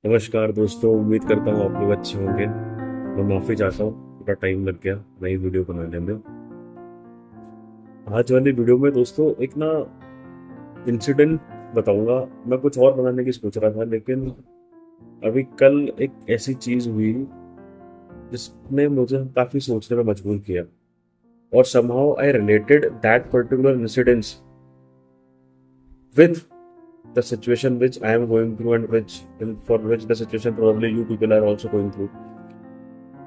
नमस्कार दोस्तों, उम्मीद करता हूँ आप लोग अच्छे होंगे। मैं माफ़ी चाहता हूँ, थोड़ा टाइम लग गया नई वीडियो बनाने में। आज वाली वीडियो में दोस्तों एक ना इंसिडेंट बताऊंगा। मैं कुछ और बनाने की सोच रहा था, लेकिन अभी कल एक ऐसी चीज़ हुई जिसने मुझे काफ़ी सोचने में मजबूर किया। और somehow I related that particular incidents with the situation which I am going through and for which the situation probably you people are also going through।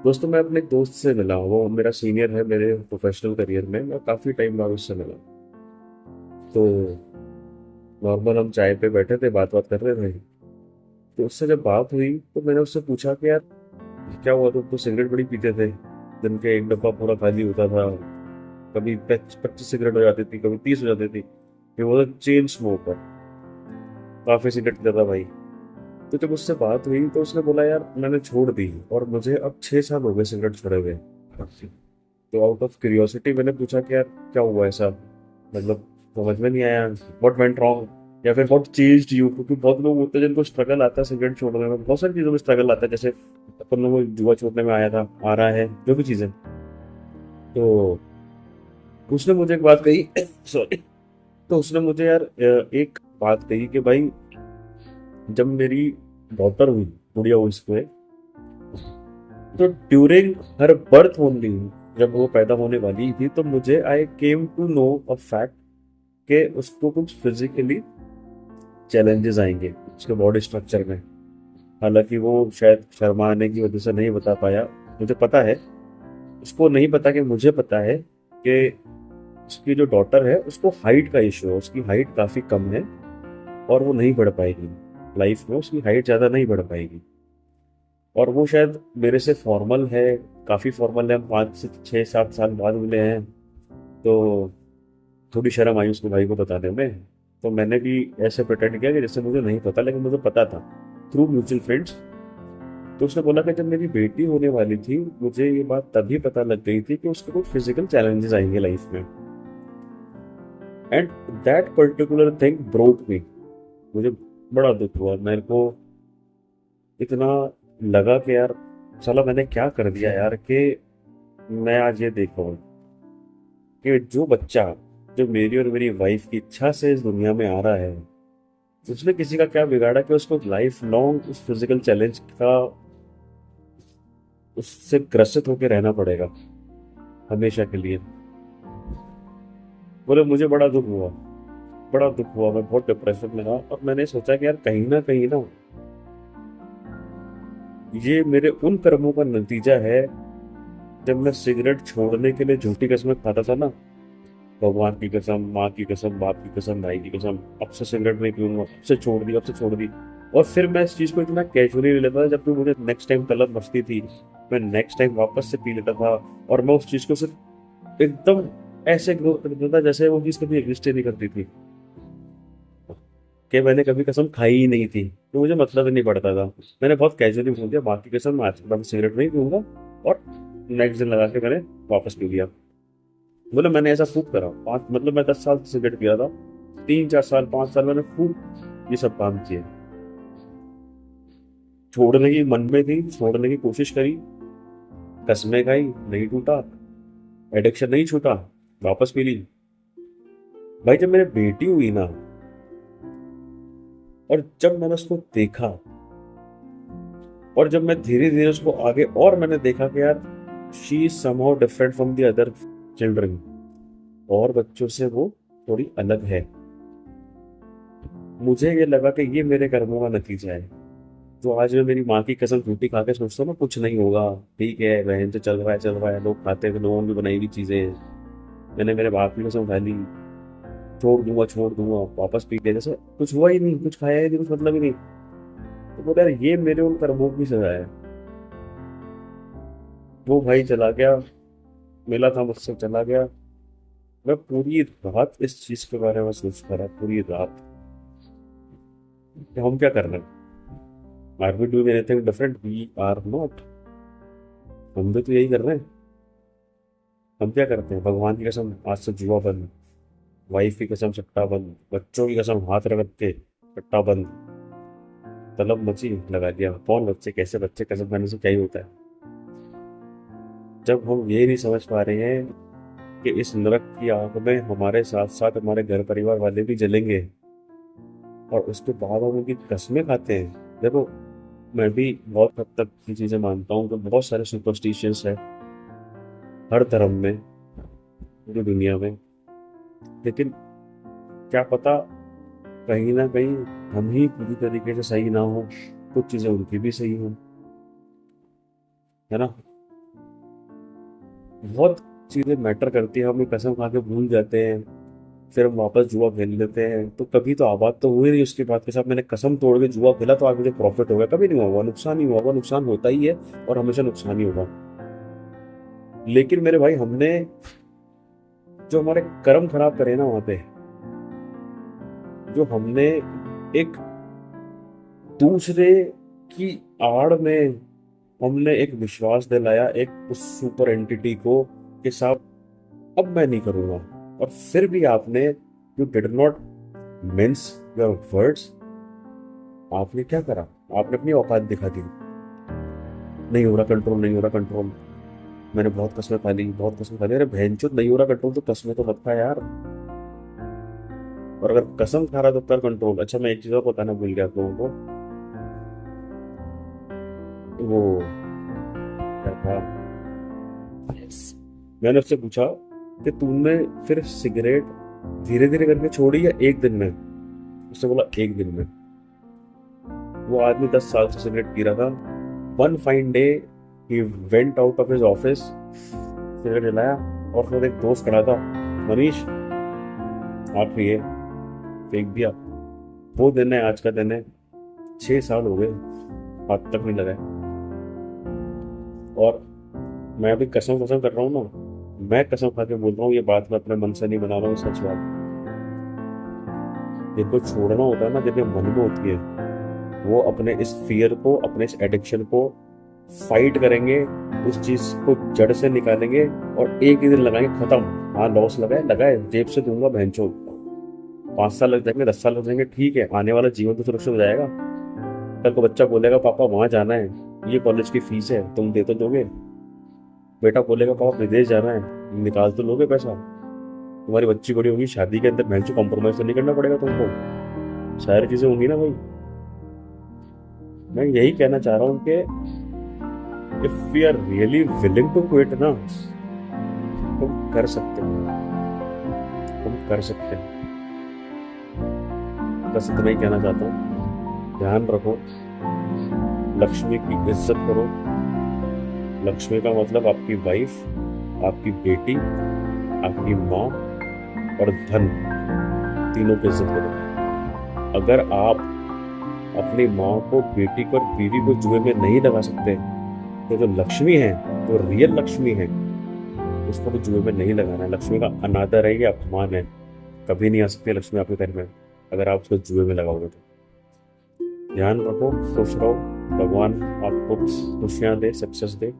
दोस्तों, मैं अपने एक दोस्त से मिला। वो मेरा सीनियर है मेरे प्रोफेशनल करियर में। मैं काफ़ी टाइम बाद उससे मिला। तो नॉर्मल हम चाय पे बैठे थे, बात बात कर रहे थे। तो उससे जब बात हुई तो मैंने उससे पूछा कि यार क्या हुआ, तुम तो सिगरेट बड़ी पीते थे, दिन के एक डब्बा पूरा खाली होता था, कभी 25 सिगरेट हो जाती थी, कभी 30 हो जाती थी। ये वो चेन स्मोकर, काफ़ी सिगरेट पीता था भाई। तो जब उससे बात हुई तो उसने बोला यार मैंने छोड़ दी और मुझे अब 6 साल हो गए सिगरेट छोड़े हुए। तो आउट ऑफ क्यूरियोसिटी मैंने पूछा कि यार क्या हुआ ऐसा, मतलब समझ में नहीं आया, व्हाट वेंट रॉन्ग या फिर व्हाट चेंज्ड यू। क्योंकि बहुत लोग होते हैं जिनको स्ट्रगल आता है सिगरेट छोड़ने में, बहुत सारी चीज़ों में स्ट्रगल आता है। जैसे अपन लोगों को जुआ छोड़ने में आया था, आ रहा है, जो भी चीज़ें। तो उसने मुझे एक बात कही सॉरी। तो उसने मुझे यार एक बात कही कि भाई जब मेरी डॉटर हुई, गुड़िया हुई इसमें, तो ड्यूरिंग हर बर्थ ओनली, जब वो पैदा होने वाली थी तो मुझे I came to know a fact कि उसको कुछ फिजिकली चैलेंजेस आएंगे उसके बॉडी स्ट्रक्चर में। हालांकि वो शायद शर्माने की वजह से नहीं बता पाया। मुझे पता है, उसको नहीं पता कि मुझे पता है कि उसकी जो डॉटर है उसको हाइट का इशू है। उसकी हाइट काफ़ी कम है और वो नहीं बढ़ पाएगी लाइफ में, उसकी हाइट ज़्यादा नहीं बढ़ पाएगी। और वो शायद मेरे से फॉर्मल है, काफ़ी फॉर्मल है। हम 5 से 6 7 साल बाद मिले हैं। तो थोड़ी शर्म आई उसको भाई को बताने में। तो मैंने भी ऐसे प्रिटेंड किया कि जैसे मुझे नहीं पता, लेकिन मुझे पता था थ्रू म्यूचुअल फ्रेंड्स। तो उसने बोला कि जब मेरी बेटी होने वाली थी मुझे ये बात तभी पता लग गई थी कि उसको कुछ फिजिकल चैलेंजेस आएंगे लाइफ में। And that particular thing broke me. मुझे बड़ा दुख हुआ। मेरे को इतना लगा कि यार साला मैंने क्या कर दिया यार, कि मैं आज ये देख रहा हूँ कि जो बच्चा जो मेरी और मेरी वाइफ की इच्छा से इस दुनिया में आ रहा है, उसने किसी का क्या बिगाड़ा कि उसको लाइफ लॉन्ग उस फिजिकल चैलेंज का, उससे ग्रसित होकर रहना पड़ेगा हमेशा के लिए। बोले मुझे बड़ा दुख हुआ, बड़ा दुख हुआ। मैं बहुत डिप्रेशन में था और मैंने सोचा कि यार कहीं ना ये मेरे उन कर्मों का नतीजा है। जब मैं सिगरेट छोड़ने के लिए झूठी कस्में खाता था ना, भगवान की कसम, माँ की कसम, बाप की कसम, भाई की कसम, अब से सिगरेट नहीं पीऊंगा, अब से छोड़ दी, अब से छोड़ दी। और फिर मैं इस चीज़ को इतना कैजुअली ले लेता था, जब भी मुझे नेक्स्ट टाइम तलब मचती थी मैं नेक्स्ट टाइम वापस से पी लेता था। और मैं उस चीज़ को सिर्फ एकदम ऐसे ग्रो कर देता था जैसे वो चीज़ कभी एग्जिस्ट ही नहीं करती थी, कि मैंने कभी कसम खाई ही नहीं थी। तो मुझे मतलब ही नहीं पड़ता था। मैंने बहुत कैजुअली बोल दिया, बाकी कसम मैं आज के बाद सिगरेट नहीं पीऊंगा। और नेक्स्ट दिन लगा के मैंने वापस पी लिया। बोले मैंने ऐसा खूब करा। पाँच मतलब मैं 10 साल से सिगरेट पिया था, 3 4 साल 5 साल मैंने खूब ये सब काम किए। छोड़ने की मन में थी, छोड़ने की कोशिश करी, कसमें खाई, नहीं टूटा, एडिक्शन नहीं छूटा, वापस पी ली। भाई जब मेरी बेटी हुई ना, और जब मैंने उसको देखा, और जब मैं धीरे धीरे उसको आगे और मैंने देखा कि यार she is somehow different from the other children, और बच्चों से वो थोड़ी अलग है। मुझे ये लगा कि ये मेरे कर्मों का नतीजा है। तो आज मैं मेरी माँ की कसम झूठी खा के सोचता हूँ ना कुछ नहीं होगा, ठीक है बहन से चल रहा है चल रहा है, लोग खाते हैं, लोगों की बनाई हुई चीजें हैं। मैंने मेरे बाप की कसम खा ली, छोड़ दूंगा, वापस पी लिया जैसे कुछ हुआ ही नहीं, कुछ खाया ही नहीं, कुछ मतलब ही नहीं। तो बोला यार ये मेरे उन कर्मों की सजा है। वो भाई चला गया, मिला था मुझसे, चला गया। मैं पूरी रात इस चीज के बारे में सोचता रहा, पूरी रात, कि हम क्या कर रहे हैं। Are we doing anything different? We are not. हम भी तो यही कर रहे हैं। हम क्या करते हैं, भगवान की कसम आज से जुआ बंद, वाइफ की कसम सट्टा बंद, बच्चों की कसम हाथ रगड़ के सट्टा बंद। तलब मची, लगा दिया। कौन बच्चे, कैसे बच्चे, कसम खाने से क्या ही होता है। जब हम ये नहीं समझ पा रहे हैं कि इस नरक की आग में हमारे साथ साथ हमारे घर परिवार वाले भी जलेंगे, और उसके बाद हम उनकी कस्में खाते हैं। देखो, मैं भी बहुत हद तक ये चीज़ें मानता हूँ कि बहुत सारे सुपरस्टिशियंस है हर धर्म में, पूरी दुनिया में। लेकिन क्या पता कहीं ना कहीं हम ही पूरी तरीके से सही ना हो, कुछ चीज़ें उनकी भी सही हो, है ना। बहुत चीज़ें मैटर करती है, हम ये कसम खा के भूल जाते हैं, फिर हम वापस जुआ खेल लेते हैं। तो कभी तो आबाद तो हुए नहीं उसके बाद के साथ, मैंने कसम तोड़ के जुआ खेला तो आज मुझे प्रॉफिट हो गया, कभी नहीं हुआ। नुकसान ही हुआ, नुकसान होता ही है और हमेशा नुकसान ही होगा। लेकिन मेरे भाई, हमने जो हमारे कर्म खराब करे ना वहां पे, जो हमने एक दूसरे की आड़ में हमने एक विश्वास दिलाया एक उस सुपर एंटिटी को कि साहब अब मैं नहीं करूंगा, और फिर भी आपने, you did not mince your words, आपने क्या करा, आपने अपनी औकात दिखा दी। नहीं हो रहा कंट्रोल, नहीं हो रहा कंट्रोल, मैंने बहुत कस्में खा ली, बहुत कस्में खा ली। अरे भैंचोद, नहीं हो रहा कंट्रोल तो कस्में तो मत खा यार। और अगर कसम खा रहा तो कर कंट्रोल। अच्छा, मैं एक चीज और बताना भूल गया आप लोगों को, वो क्या था, मैंने उससे पूछा कि तुमने फिर सिगरेट धीरे धीरे करके छोड़ी या एक दिन में। उसने बोला एक दिन में। वो आदमी 10 साल से सिगरेट पी रहा था। One fine day he went out of his office, cigarette जलाया, और फिर एक दोस्त खड़ा था, मनीष आप पिए, फेंक दिया। वो दिन है, आज का दिन है, 6 साल हो गए, हाथ तक नहीं लगाए। और मैं अभी कसम कसम कर रहा हूँ ना, मैं कसम खा के बोल रहा हूँ, ये बात मैं अपने मन से नहीं बना रहा हूँ, सच बात। जिनको छोड़ना होता है ना, जिनके मन में होती है, वो अपने इस फियर को, अपने इस एडिक्शन को फाइट करेंगे, उस चीज को जड़ से निकालेंगे, और एक ही दिन लगाएंगे, खत्म। हाँ, लॉस लगाए लगाए, जेब से दूंगा बहनचोद। 5 साल लग जाएंगे, 10 साल लग जाएंगे, ठीक है, आने वाला जीवन तो सुरक्षित हो जाएगा। कल को बच्चा बोलेगा पापा वहां जाना है, ये कॉलेज की फीस है, तुम दे तो दोगे। बेटा बोलेगा पापा विदेश जाना है, निकाल तो लोगे पैसा। तुम्हारी बच्ची बड़ी होगी, शादी के अंदर बहन से कॉम्प्रोमाइज तो नहीं करना पड़ेगा तुमको, सारी चीजें होंगी ना भाई। मैं यही कहना चाह रहा हूँ कि if we are really willing to quit ना, तुम कर सकते हो, तुम कर सकते हो। बस इतना ही कहना चाहता हूँ, ध्यान रखो, लक्ष्मी की इज्जत करो। लक्ष्मी का मतलब आपकी वाइफ, आपकी बेटी, आपकी माँ और धन, तीनों की इज्जत करो। अगर आप अपनी माँ को, बेटी को और बीवी को जुए में नहीं लगा सकते, तो जो लक्ष्मी है, जो रियल लक्ष्मी है, उसको तो जुए में नहीं लगाना है। लक्ष्मी का अनादर है, ये अपमान है। कभी नहीं आ सकती लक्ष्मी आपके घर में अगर आप उसको जुए में लगाओगे तो। ध्यान रखो, खुश रहो, भगवान आपको खुशियाँ दे, सक्सेस दे।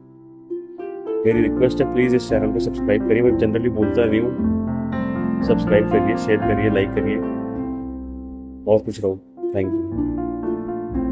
मेरी रिक्वेस्ट है, प्लीज़ इस चैनल को सब्सक्राइब करिए। मैं जनरली बोलता नहीं हूँ, सब्सक्राइब करिए, शेयर करिए, लाइक करिए। बहुत खुश रहो। Thank you.